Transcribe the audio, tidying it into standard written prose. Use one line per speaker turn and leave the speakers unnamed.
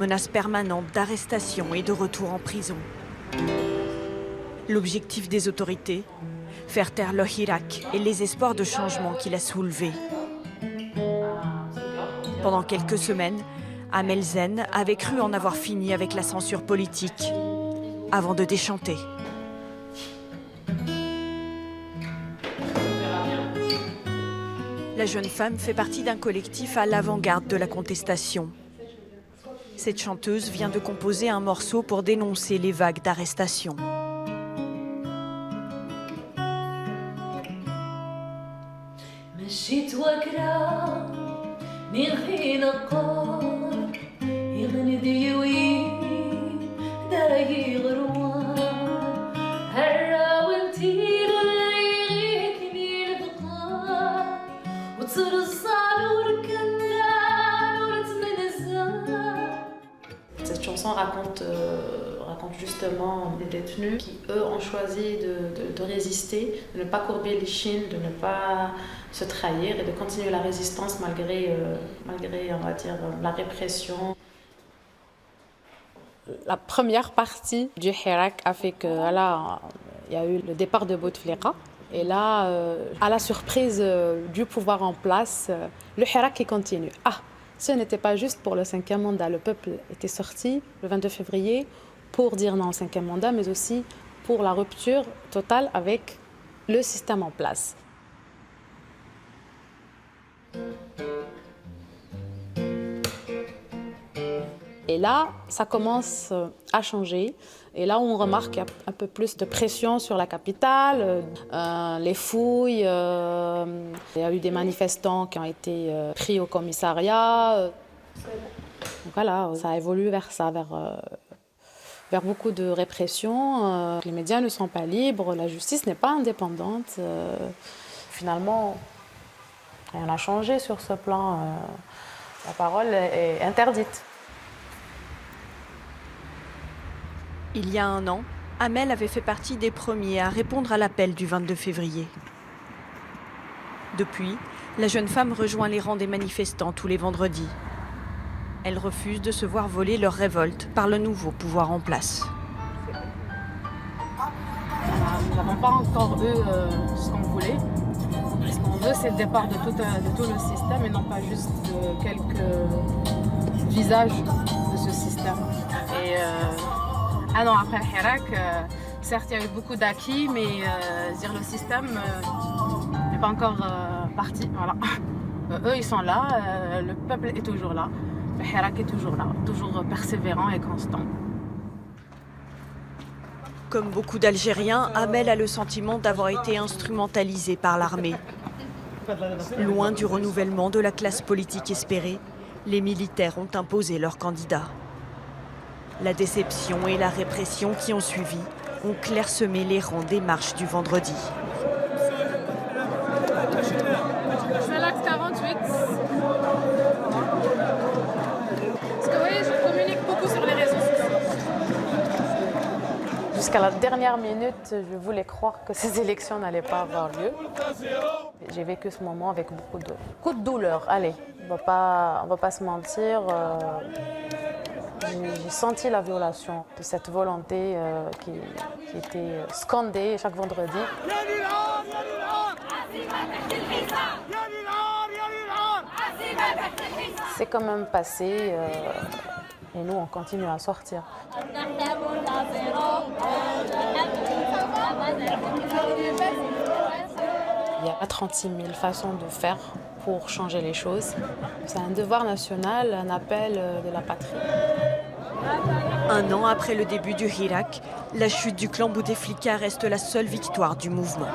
Menace permanente d'arrestation et de retour en prison. L'objectif des autorités, faire taire le Hirak et les espoirs de changement qu'il a soulevés. Pendant quelques semaines, Amel Zen avait cru en avoir fini avec la censure politique, avant de déchanter. La jeune femme fait partie d'un collectif à l'avant-garde de la contestation. Cette chanteuse vient de composer un morceau pour dénoncer les vagues d'arrestations.
Cette chanson raconte justement des détenus qui, eux, ont choisi de résister, de ne pas courber l'échine, de ne pas se trahir et de continuer la résistance malgré on va dire, la répression. La première partie du Hirak a fait que là, il y a eu le départ de Bouteflika. Et là, à la surprise du pouvoir en place, le Hirak qui continue. Ce n'était pas juste pour le 5e mandat. Le peuple était sorti le 22 février pour dire non au 5e mandat, mais aussi pour la rupture totale avec le système en place. Et là, ça commence à changer. Et là, on remarque qu'il y a un peu plus de pression sur la capitale, les fouilles. Il y a eu des manifestants qui ont été pris au commissariat. Donc voilà, ça évolue vers ça, vers beaucoup de répression. Les médias ne sont pas libres, la justice n'est pas indépendante. Finalement, rien n'a changé sur ce plan. La parole est interdite.
Il y a un an, Amel avait fait partie des premiers à répondre à l'appel du 22 février. Depuis, la jeune femme rejoint les rangs des manifestants tous les vendredis. Elle refuse de se voir voler leur révolte par le nouveau pouvoir en place.
Nous n'avons pas encore eu ce qu'on voulait. Ce qu'on veut, c'est le départ de tout le système et non pas juste de quelques visages de ce système. Et un an après le Hirak, certes, il y a eu beaucoup d'acquis, mais le système n'est pas encore parti. Voilà. Eux, ils sont là, le peuple est toujours là, le Hirak est toujours là, toujours persévérant et constant.
Comme beaucoup d'Algériens, Amel a le sentiment d'avoir été instrumentalisée par l'armée. Loin du renouvellement de la classe politique espérée, les militaires ont imposé leur candidat. La déception et la répression qui ont suivi ont clairsemé les rangs des marches du vendredi.
C'est l'axe 48. Parce que vous voyez, je communique beaucoup sur les réseaux sociaux. Jusqu'à la dernière minute, je voulais croire que ces élections n'allaient pas avoir lieu. J'ai vécu ce moment avec beaucoup de douleur. Allez, on va pas se mentir. J'ai senti la violation de cette volonté qui était scandée chaque vendredi. C'est quand même passé et nous, on continue à sortir. Il y a 36 000 façons de faire pour changer les choses. C'est un devoir national, un appel de la patrie.
Un an après le début du Hirak, la chute du clan Bouteflika reste la seule victoire du mouvement.